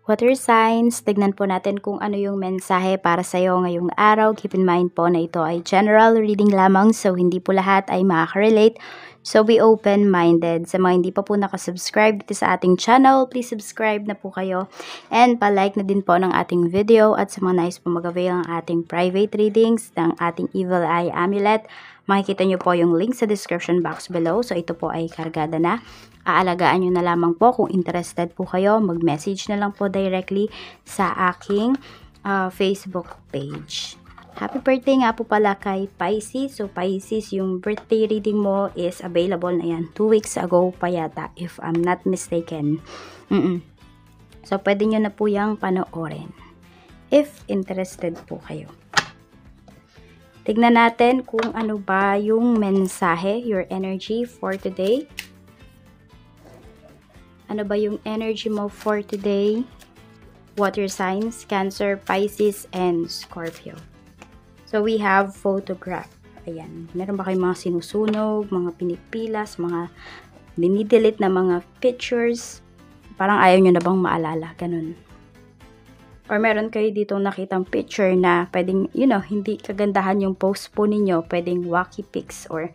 Water signs, tignan po natin kung ano yung mensahe para sa iyo ngayong araw. Keep in mind po na ito ay general reading lamang, so hindi po lahat ay makaka-relate. So be open-minded. Sa mga hindi pa po nakasubscribe dito sa ating channel, please subscribe na po kayo. And palike na din po ng ating video. At sa mga nais po mag-avail ng ating private readings ng ating Evil Eye Amulet, makikita nyo po yung link sa description box below. So ito po ay kargada na. Aalagaan nyo na lamang po kung interested po kayo. Mag-message na lang po directly sa aking Facebook page. Happy birthday nga po pala kay Pisces. So Pisces, yung birthday reading mo is available na yan. 2 weeks ago pa yata, if I'm not mistaken. So pwede nyo na po yung panoorin. If interested po kayo. Tignan natin kung ano ba yung mensahe, your energy for today. Ano ba yung energy mo for today? Water signs, Cancer, Pisces, and Scorpio. So, we have photograph. Ayan. Meron ba kayong mga sinusunog, mga pinipilas, mga dinidelete na mga pictures? Parang ayaw nyo na bang maalala? Ganun. Or meron kayo dito nakitang picture na pwedeng, hindi kagandahan yung post po ninyo. Pwedeng wacky pics or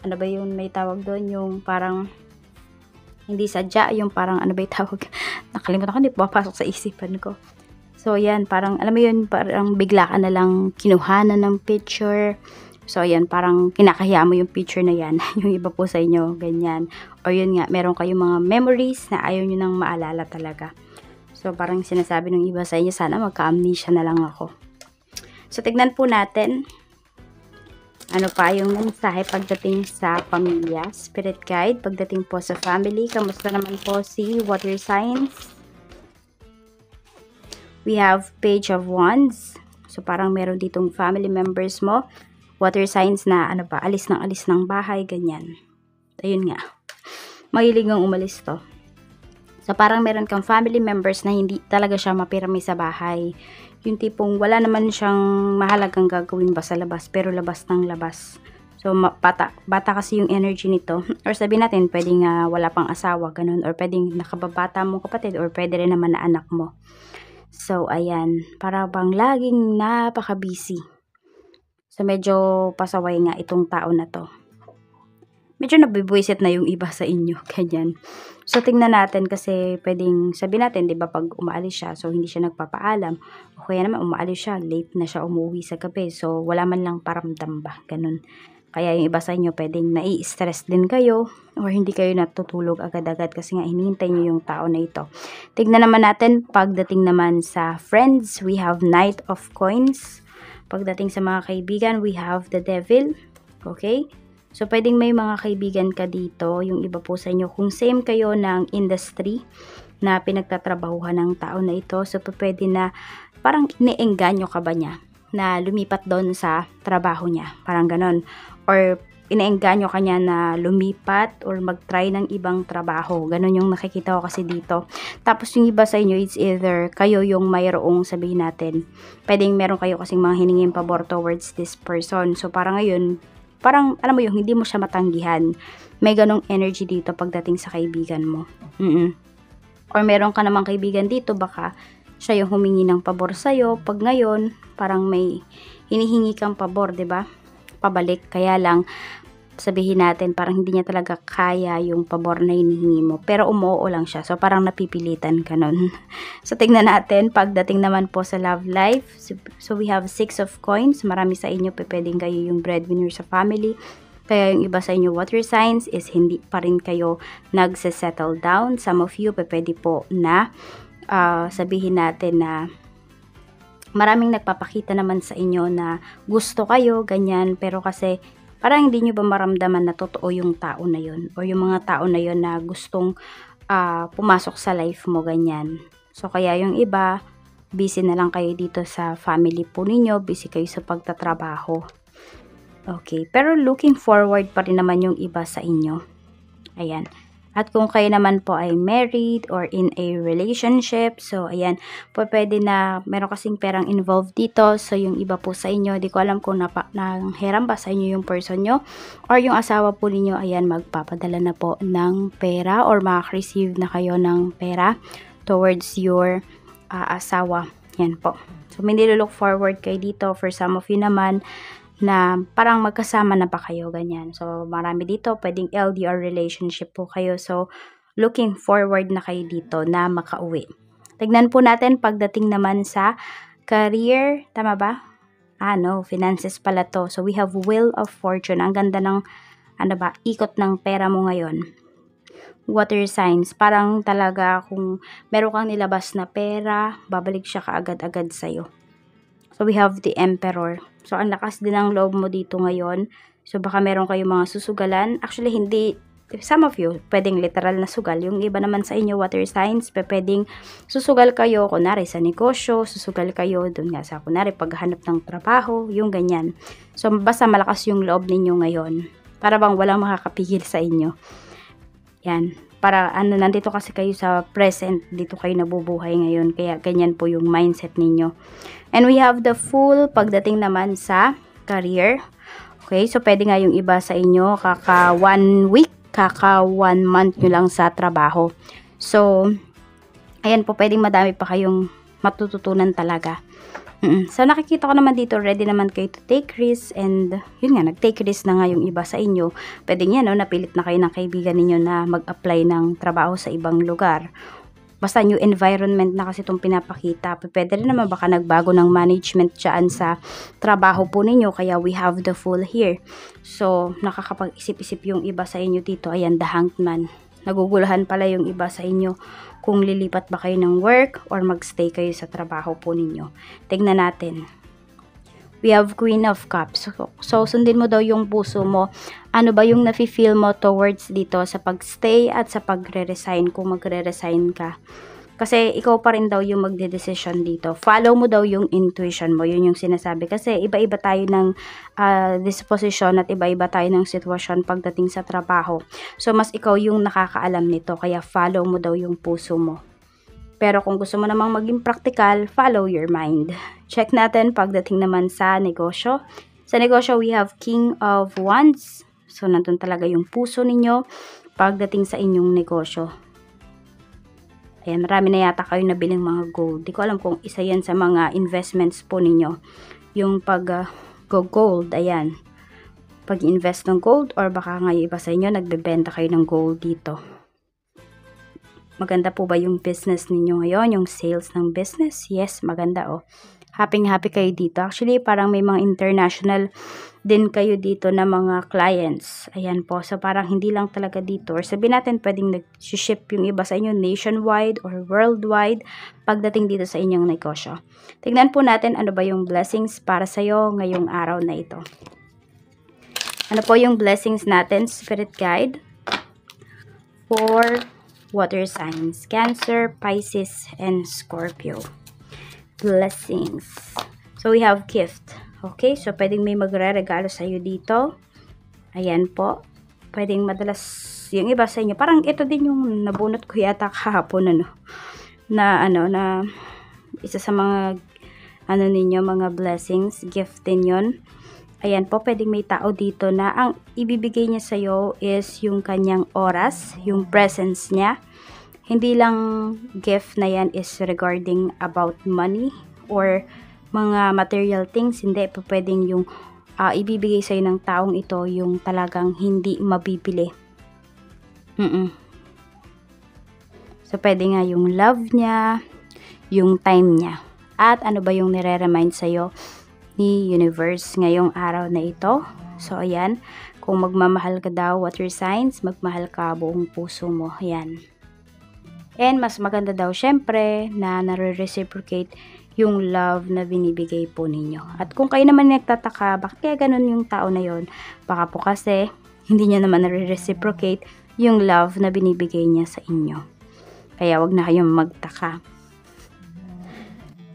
ano ba yung may tawag doon? Yung parang hindi sadya, yung parang ano ba yung tawag? Nakalimutan ko, hindi papasok sa isipan ko. So, yan, parang, alam mo yun, parang bigla ka na lang kinuhanan ng picture. So, yan, parang kinakahiya mo yung picture na yan. Yung iba po sa inyo, ganyan. O yun nga, meron kayong mga memories na ayaw nyo nang maalala talaga. So, parang sinasabi ng iba sa inyo, sana magka-amnesia na lang ako. So, tignan po natin. Ano pa yung mensahe pagdating sa pamilya, spirit guide, pagdating po sa family. Kamusta naman po si water signs? We have Page of Wands. So, parang meron ditong family members mo. Water signs na, alis ng bahay, ganyan. Ayun nga. Mahilig ang umalis to. So, parang meron kang family members na hindi talaga siya mapirami sa bahay. Yung tipong wala naman siyang mahalagang gagawin ba sa labas, pero labas ng labas. So, bata kasi yung energy nito. Or sabihin natin, pwedeng wala pang asawa, ganun. Or pwedeng nakababata mong kapatid, or pwede rin naman na anak mo. So, ayan. Para bang laging napaka-busy. So, medyo pasaway nga itong tao na to. Medyo nabibwisit na yung iba sa inyo. Ganyan. So, tingnan natin kasi pwedeng sabihin natin, di ba, pag umaalis siya, so hindi siya nagpapaalam. O kaya naman, umaalis siya, late na siya umuwi sa gabi. So, wala man lang paramdam ba. Ganun. Kaya yung iba sa inyo, pwedeng nai-stress din kayo or hindi kayo natutulog agad-agad kasi nga hinihintay nyo yung tao na ito. Tignan naman natin, pagdating naman sa friends, we have Knight of Coins. Pagdating sa mga kaibigan, we have the Devil. Okay? So, pwedeng may mga kaibigan ka dito, yung iba po sa inyo, kung same kayo ng industry na pinagtatrabahuhan ng tao na ito, so pwede na parang iniengganyo ka ba niya na lumipat doon sa trabaho niya. Parang ganon. Or iniengganyo ka niya na lumipat or mag-try ng ibang trabaho. Ganon yung nakikita ko kasi dito. Tapos yung iba sa inyo, it's either kayo yung mayroong sabihin natin. Pwedeng meron kayo kasing mga hiningin pabor towards this person. So parang ngayon, parang alam mo yung hindi mo siya matanggihan. May ganong energy dito pagdating sa kaibigan mo. Or meron ka namang kaibigan dito, baka siya yung humingi ng pabor sa'yo. Pag ngayon, parang may hinihingi kang pabor, 'di ba? Pabalik. Kaya lang, sabihin natin, parang hindi niya talaga kaya yung pabor na hinihingi mo. Pero umuo lang siya. So, parang napipilitan ka nun. So, tignan natin. Pagdating naman po sa love life. So, we have 6 of coins. Marami sa inyo, pwedeng kayo yung breadwinner sa family. Kaya yung iba sa inyo water signs is hindi pa rin kayo nagse-settle down. Some of you, pwede po na sabihin natin na maraming nagpapakita naman sa inyo na gusto kayo, ganyan. Pero kasi parang hindi nyo ba maramdaman na totoo yung tao na yun? O yung mga tao na yun na gustong pumasok sa life mo, ganyan. So, kaya yung iba, busy na lang kayo dito sa family po ninyo. Busy kayo sa pagtatrabaho. Okay. Pero looking forward pa rin naman yung iba sa inyo. Ayan. At kung kayo naman po ay married or in a relationship, so ayan, po pwede na meron kasing perang involved dito. So yung iba po sa inyo, di ko alam kung nanghiram ba sa inyo yung person nyo or yung asawa po ninyo, ayan, magpapadala na po ng pera or makaka-receive na kayo ng pera towards your asawa. Yan po. So, may nilook forward kayo dito. For some of you naman, na parang magkasama na pa kayo, ganyan. So, marami dito, pwedeng LDR relationship po kayo. So, looking forward na kayo dito na makauwi. Tignan po natin pagdating naman sa career. Tama ba? No, finances pala to. So, we have Wheel of Fortune. Ang ganda ng, ikot ng pera mo ngayon. Water signs, parang talaga kung meron kang nilabas na pera, babalik siya kaagad-agad sa'yo. So, we have the Emperor. So, ang lakas din ng loob mo dito ngayon. So, baka meron kayong mga susugalan. Actually, hindi, some of you, pwedeng literal na sugal. Yung iba naman sa inyo, water signs, pwedeng susugal kayo, kunwari sa negosyo, susugal kayo, dun nga sa, kunwari, paghahanap ng trabaho, yung ganyan. So, basta malakas yung loob ninyo ngayon. Para bang walang makakapigil sa inyo. Yan. Para nandito kasi kayo sa present, dito kayo nabubuhay ngayon. Kaya ganyan po yung mindset ninyo. And we have the Fool pagdating naman sa career. Okay, so pwede nga yung iba sa inyo, kaka 1 week, kaka 1 month nyo lang sa trabaho. So, ayan po, pwedeng madami pa kayong matututunan talaga. So, nakikita ko naman dito, ready naman kayo to take risks, and yun nga, nag-take risk na nga yung iba sa inyo. Pwede nga, no, napilit na kayo ng kaibigan ninyo na mag-apply ng trabaho sa ibang lugar. Basta new environment na kasi itong pinapakita. Pwede rin naman baka nagbago ng management dyan sa trabaho po ninyo, kaya we have the Fool here. So, nakakapag-isip-isip yung iba sa inyo dito. Ayan, the Hanged Man. Nagugulahan pala yung iba sa inyo kung lilipat ba kayo ng work or magstay kayo sa trabaho po ninyo. Tignan natin. We have Queen of Cups. So, sundin mo daw yung puso mo. Ano ba yung nafe-feel mo towards dito sa pagstay at sa pagre-resign kung magre-resign ka? Kasi ikaw pa rin daw yung magde-decision dito. Follow mo daw yung intuition mo. Yun yung sinasabi. Kasi iba-iba tayo ng disposition at iba-iba tayo ng sitwasyon pagdating sa trabaho. So, mas ikaw yung nakakaalam nito. Kaya follow mo daw yung puso mo. Pero kung gusto mo namang maging practical, follow your mind. Check natin pagdating naman sa negosyo. Sa negosyo, we have King of Wands. So, nandun talaga yung puso ninyo pagdating sa inyong negosyo. Ayan, marami na yata kayo nabiling mga gold. Di ko alam kung isa yan sa mga investments po ninyo. Yung pag-gold, ayan. Pag-invest ng gold or baka nga iba sa inyo, nagbebenta kayo ng gold dito. Maganda po ba yung business ninyo ngayon? Yung sales ng business? Yes, maganda oh. Happy kayo dito. Actually, parang may mga international din kayo dito na mga clients. Ayan po. So, parang hindi lang talaga dito. Or sabihin natin, pwedeng nag-ship yung iba sa inyo nationwide or worldwide pagdating dito sa inyong negosyo. Tignan po natin ano ba yung blessings para sa'yo ngayong araw na ito. Ano po yung blessings natin, Spirit Guide? For water signs, Cancer, Pisces, and Scorpio. Blessings. So, we have gift. Okay, so pwedeng may magre-regalo sa iyo dito. Ayan po. Pwedeng madalas yung iba sa inyo. Parang ito din yung nabunot ko yata kahapon, na isa sa mga ninyo, mga blessings, gift din yun. Ayan po, pwedeng may tao dito na ang ibibigay niya sa iyo is yung kanyang oras, yung presence niya. Hindi lang gift na yan is regarding about money or mga material things. Hindi po pwedeng yung ibibigay sa'yo ng taong ito yung talagang hindi mabibili. So, pwede nga yung love niya, yung time niya. At ano ba yung nire-remind sa'yo ni universe ngayong araw na ito? So, ayan. Kung magmamahal ka daw, water signs, magmahal ka buong puso mo. Ayan. And mas maganda daw syempre na nare-reciprocate yung love na binibigay po ninyo. At kung kayo naman nagtataka, bakit kaya ganun yung tao na yon? Baka po kasi hindi niya naman nare-reciprocate yung love na binibigay niya sa inyo. Kaya wag na kayong magtaka.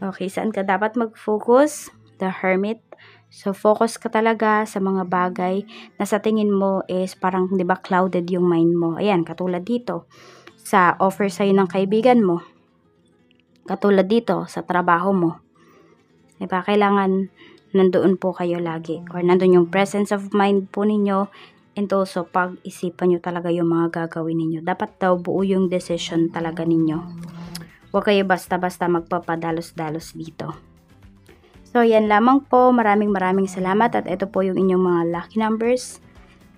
Okay, saan ka dapat mag-focus? The Hermit. So, focus ka talaga sa mga bagay na sa tingin mo is parang, di ba, clouded yung mind mo. Ayan, katulad dito. Sa offer sa'yo ng kaibigan mo. Katulad dito, sa trabaho mo. Diba? Kailangan nandoon po kayo lagi. Or nandoon yung presence of mind po ninyo. And also, pag-isipan nyo talaga yung mga gagawin ninyo. Dapat daw buo yung decision talaga ninyo. Huwag kayo basta-basta magpapadalos-dalos dito. So, yan lamang po. Maraming salamat at ito po yung inyong mga lucky numbers.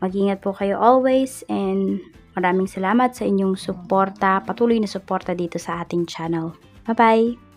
Mag-ingat po kayo always and maraming salamat sa inyong suporta, patuloy na suporta dito sa ating channel. Bye-bye!